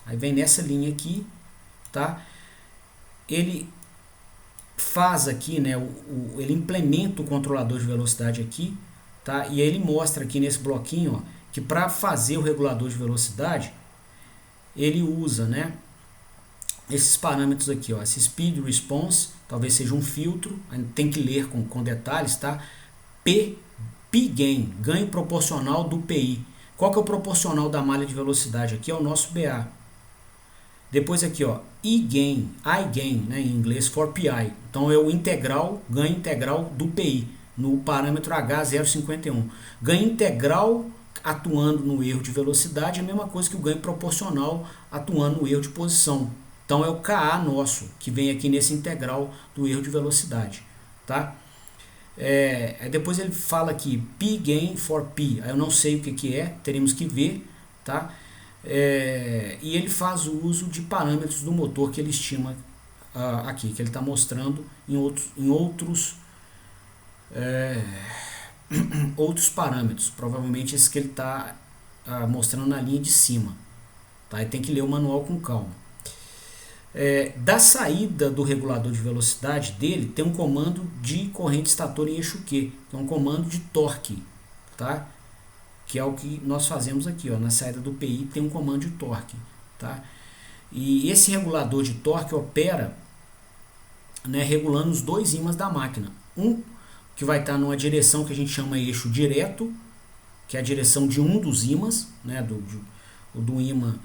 Aí vem nessa linha aqui, tá? Ele faz aqui, né? Ele implementa o controlador de velocidade aqui, tá? E aí ele mostra aqui nesse bloquinho, ó, que para fazer o regulador de velocidade ele usa, né, esses parâmetros aqui, ó, esse speed response, talvez seja um filtro, tem que ler com detalhes, tá? P gain, ganho proporcional do PI. Qual que é o proporcional da malha de velocidade? Aqui é o nosso BA. Depois aqui, ó, I gain, né, em inglês, for PI. Então é o integral, ganho integral do PI, no parâmetro H051. Ganho integral atuando no erro de velocidade é a mesma coisa que o ganho proporcional atuando no erro de posição. Então é o KA nosso, que vem aqui nesse integral do erro de velocidade. Tá? Depois ele fala aqui, P gain for P. Aí eu não sei o que é, teremos que ver. Tá? E ele faz o uso de parâmetros do motor que ele estima aqui, que ele está mostrando em outros parâmetros, provavelmente esses que ele está mostrando na linha de cima, tá? E tem que ler o manual com calma. Da saída do regulador de velocidade dele tem um comando de corrente estator em eixo Q, que é um comando de torque, tá? Que é o que nós fazemos aqui, ó, na saída do PI tem um comando de torque, tá? E esse regulador de torque opera, né, regulando os dois ímãs da máquina. Um que vai estar numa direção que a gente chama eixo direto, que é a direção de um dos ímãs, né, do ímã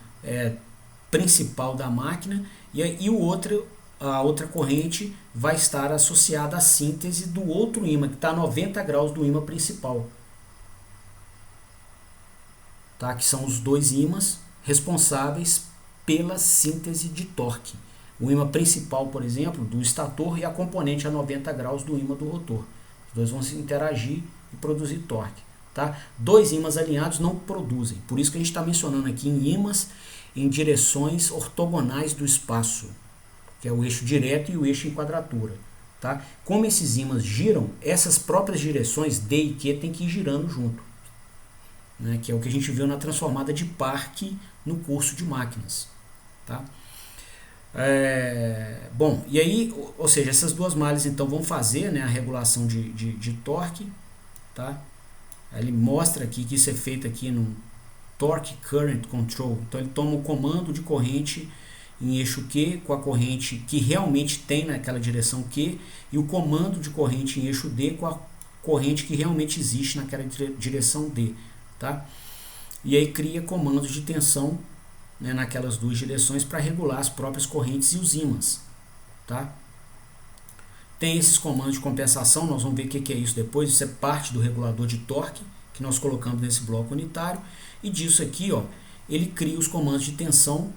principal da máquina, e a outra corrente vai estar associada à síntese do outro ímã, que está a 90 graus do ímã principal. Tá? Que são os dois ímãs responsáveis pela síntese de torque. O ímã principal, por exemplo, do estator, e a componente a 90 graus do ímã do rotor. Os dois vão se interagir e produzir torque. Tá? Dois ímãs alinhados não produzem. Por isso que a gente está mencionando aqui em ímãs em direções ortogonais do espaço, que é o eixo direto e o eixo em quadratura. Tá? Como esses ímãs giram, essas próprias direções D e Q tem que ir girando junto, né? Que é o que a gente viu na transformada de Park no curso de máquinas. Tá? Bom, e aí, ou seja, essas duas malhas então vão fazer, né, a regulação de torque. Tá? Ele mostra aqui que isso é feito aqui no Torque Current Control. Então ele toma o comando de corrente em eixo Q com a corrente que realmente tem naquela direção Q, e o comando de corrente em eixo D com a corrente que realmente existe naquela direção D. Tá? E aí cria comandos de tensão, né, naquelas duas direções para regular as próprias correntes e os ímãs. Tá? Tem esses comandos de compensação, nós vamos ver o que é isso depois. Isso é parte do regulador de torque que nós colocamos nesse bloco unitário, e disso aqui, ó, ele cria os comandos de tensão,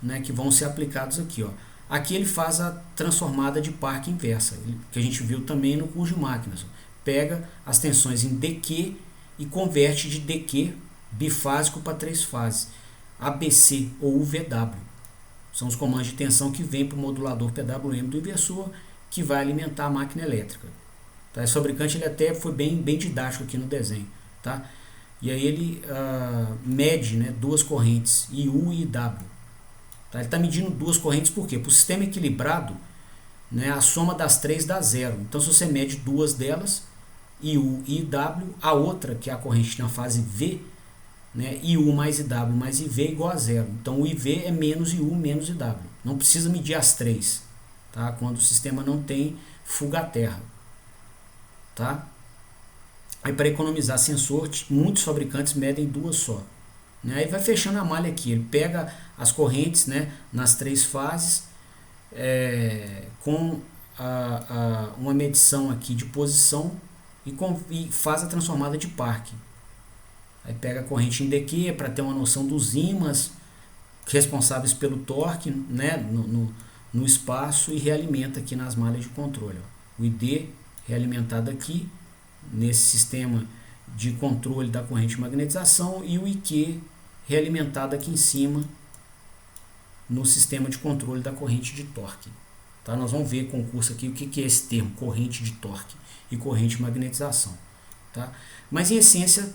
né, que vão ser aplicados aqui. Ó. Aqui ele faz a transformada de Park inversa, que a gente viu também no curso de máquinas. Ó. Pega as tensões em DQ e converte de DQ bifásico para três fases, ABC ou UVW. São os comandos de tensão que vêm para o modulador PWM do inversor, que vai alimentar a máquina elétrica. Tá? Esse fabricante ele até foi bem didático aqui no desenho. Tá? E aí ele mede, né, duas correntes, IU e IW. Tá? Ele está medindo duas correntes por quê? Para o sistema equilibrado, né, a soma das três dá zero. Então se você mede duas delas, IU e IW, a outra, que é a corrente na fase V, né, IU mais IW mais IV é igual a zero. Então o IV é menos IU menos IW. Não precisa medir as três, tá? Quando o sistema não tem fuga à terra. Tá? Aí para economizar sensor, muitos fabricantes medem duas só. Né? Aí vai fechando a malha aqui. Ele pega as correntes, né, nas três fases, com uma medição aqui de posição e faz a transformada de Park. Aí pega a corrente em DQ para ter uma noção dos ímãs responsáveis pelo torque, né, no espaço, e realimenta aqui nas malhas de controle. Ó. O ID realimentado aqui nesse sistema de controle da corrente de magnetização, e o IQ realimentado aqui em cima no sistema de controle da corrente de torque. Tá? Nós vamos ver com o curso aqui o que é esse termo, corrente de torque e corrente de magnetização. Tá? Mas em essência,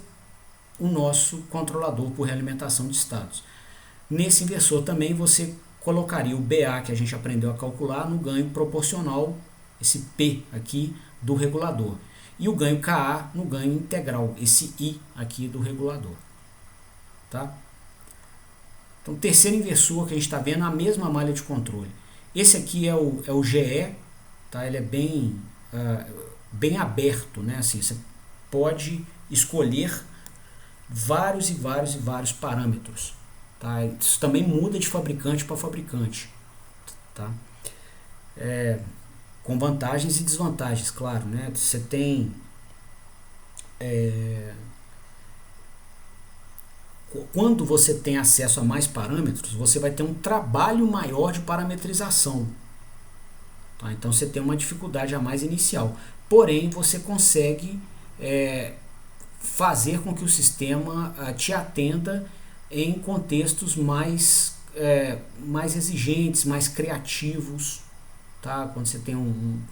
o nosso controlador por realimentação de estados. Nesse inversor também você colocaria o BA, que a gente aprendeu a calcular, no ganho proporcional, esse P aqui do regulador. E o ganho KA no ganho integral, esse I aqui do regulador. Tá? Então, o terceiro inversor que a gente está vendo é a mesma malha de controle. Esse aqui é o GE, tá? Ele é bem aberto, né? Assim, você pode escolher vários parâmetros. Tá? Isso também muda de fabricante para fabricante. Tá? Com vantagens e desvantagens, claro. Né? Você tem quando você tem acesso a mais parâmetros, você vai ter um trabalho maior de parametrização. Tá? Então você tem uma dificuldade a mais inicial. Porém, você consegue fazer com que o sistema te atenda em contextos mais exigentes, mais criativos. Tá? Quando você tem um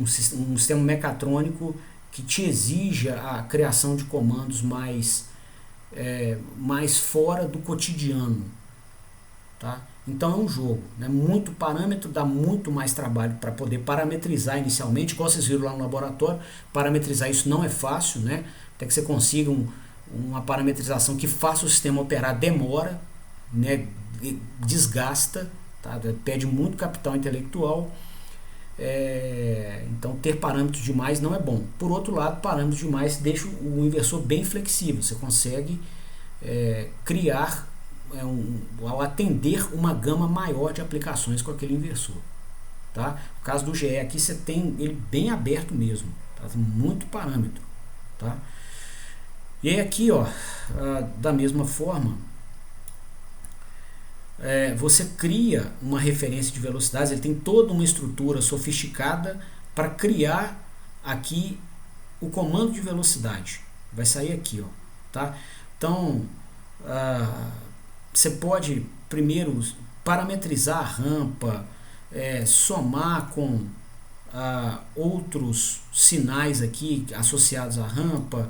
sistema mecatrônico que te exija a criação de comandos mais fora do cotidiano. tá? Então é um jogo, né? Muito parâmetro, dá muito mais trabalho para poder parametrizar inicialmente, igual vocês viram lá no laboratório. Parametrizar isso não é fácil, né? Até que você consiga uma parametrização que faça o sistema operar, demora, né? Desgasta, tá? Pede muito capital intelectual. Então ter parâmetros demais não é bom. Por outro lado, parâmetros demais deixam o inversor bem flexível. Você consegue criar ao atender uma gama maior de aplicações com aquele inversor, tá? No caso do GE aqui você tem ele bem aberto mesmo, tá? Muito parâmetro, tá? E aí aqui, ó, da mesma forma, você cria uma referência de velocidades. Ele tem toda uma estrutura sofisticada para criar aqui o comando de velocidade. Vai sair aqui, ó, tá? Então você pode primeiro parametrizar a rampa, somar com outros sinais aqui associados à rampa,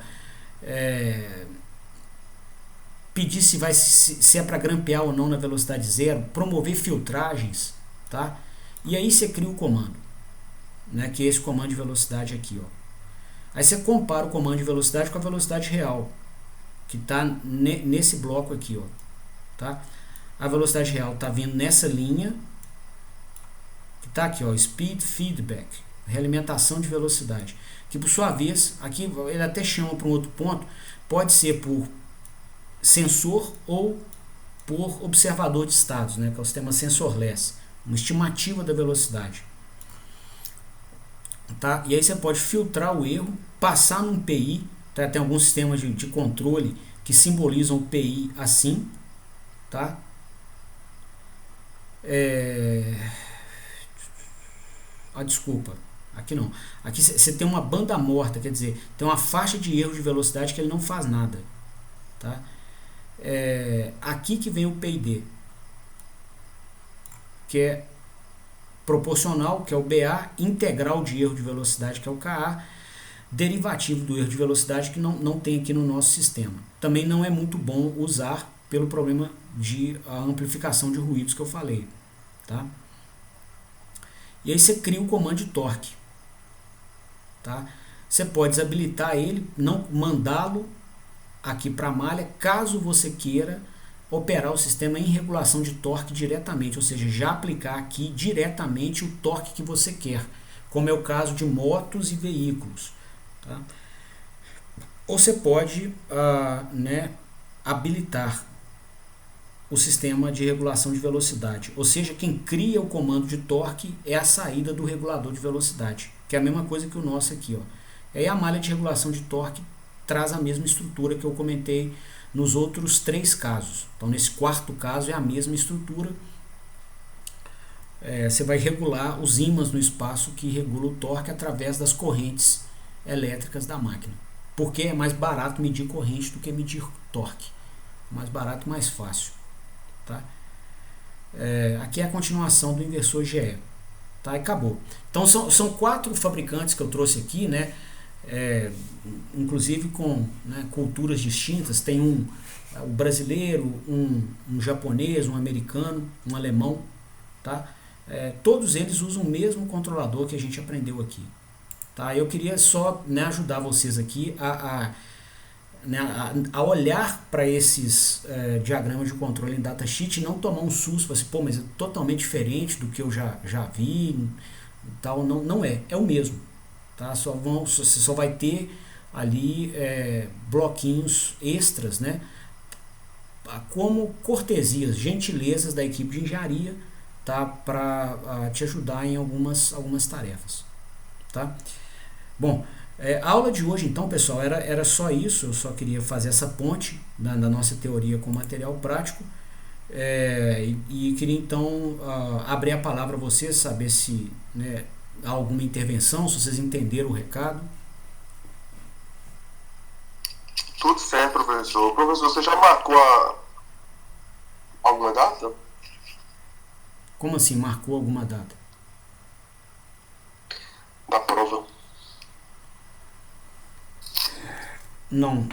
pedir se é para grampear ou não na velocidade zero, promover filtragens, tá? E aí você cria o comando, né, que é esse comando de velocidade aqui, ó. Aí você compara o comando de velocidade com a velocidade real, que está nesse bloco aqui, ó, tá? A velocidade real está vindo nessa linha, que está aqui, ó, speed feedback, realimentação de velocidade, que por sua vez, aqui ele até chama para um outro ponto, pode ser por sensor ou por observador de estados, né, que é o sistema sensorless, uma estimativa da velocidade, tá? E aí você pode filtrar o erro, passar num PI, tá? Tem alguns sistemas de controle que simbolizam o PI assim, tá? Desculpa, aqui não. Aqui você tem uma banda morta, quer dizer, tem uma faixa de erro de velocidade que ele não faz nada, tá? Aqui que vem o PID, que é proporcional, que é o BA, integral de erro de velocidade, que é o KA, derivativo do erro de velocidade, que não tem aqui no nosso sistema. Também não é muito bom usar pelo problema de amplificação de ruídos que eu falei, tá? E aí você cria o comando de torque, tá? Você pode desabilitar ele, não mandá-lo aqui para a malha, caso você queira operar o sistema em regulação de torque diretamente, ou seja, já aplicar aqui diretamente o torque que você quer, como é o caso de motos e veículos, tá? Ou você pode habilitar o sistema de regulação de velocidade, ou seja, quem cria o comando de torque é a saída do regulador de velocidade, que é a mesma coisa que o nosso aqui, ó. E aí a malha de regulação de torque traz a mesma estrutura que eu comentei nos outros 3 casos. Então nesse quarto caso é a mesma estrutura. Você vai regular os ímãs no espaço que regula o torque através das correntes elétricas da máquina, porque é mais barato medir corrente do que medir torque, mais barato, mais fácil, tá? Aqui é a continuação do inversor GE, tá? E acabou. Então são 4 fabricantes que eu trouxe aqui, né? Inclusive com, né, culturas distintas. Tem o brasileiro, um japonês, um americano, um alemão, tá? Todos eles usam o mesmo controlador que a gente aprendeu aqui, tá? Eu queria só, né, ajudar vocês aqui a olhar para esses diagramas de controle em datasheet e não tomar um susto, assim, pô, mas é totalmente diferente do que eu já vi, tal. Não é o mesmo, tá? Você só vai ter ali bloquinhos extras, né, como cortesias, gentilezas da equipe de engenharia, tá, para te ajudar em algumas tarefas, tá? Bom, a aula de hoje, então, pessoal, era só isso. Eu só queria fazer essa ponte da nossa teoria com material prático, e queria então abrir a palavra a vocês, saber se, né, há alguma intervenção, se vocês entenderam o recado. Tudo certo, professor. Professor, você já marcou alguma data? Como assim, marcou alguma data? Da prova. Não.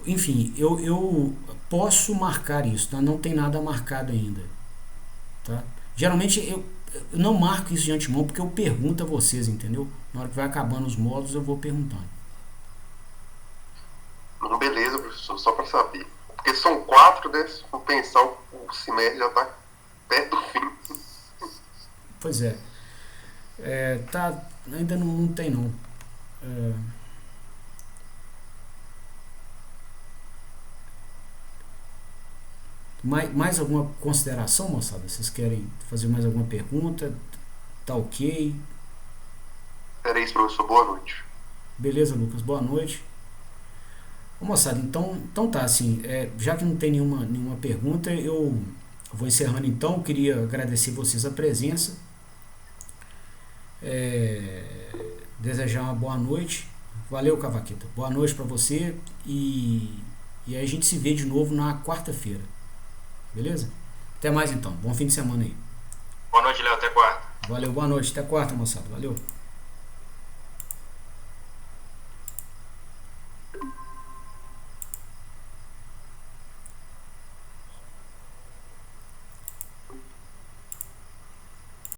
Enfim, eu posso marcar isso, tá? Não tem nada marcado ainda, tá? Geralmente eu não marco isso de antemão porque eu pergunto a vocês, entendeu? Na hora que vai acabando os módulos eu vou perguntando. Não, beleza, professor, só para saber. Porque são 4, né? Se for pensar, o semestre já está perto do fim. Pois é. Tá, ainda não tem não. Mais alguma consideração, moçada? Vocês querem fazer mais alguma pergunta? Tá ok? Era isso, professor. Boa noite. Beleza, Lucas. Boa noite. Ô, moçada, então tá, assim, já que não tem nenhuma pergunta, eu vou encerrando então. Eu queria agradecer vocês a presença, desejar uma boa noite. Valeu, Cavaqueta. Boa noite para você e aí a gente se vê de novo na quarta-feira. Beleza? Até mais então. Bom fim de semana aí. Boa noite, Léo. Até quarta. Valeu, boa noite. Até quarta, moçada. Valeu.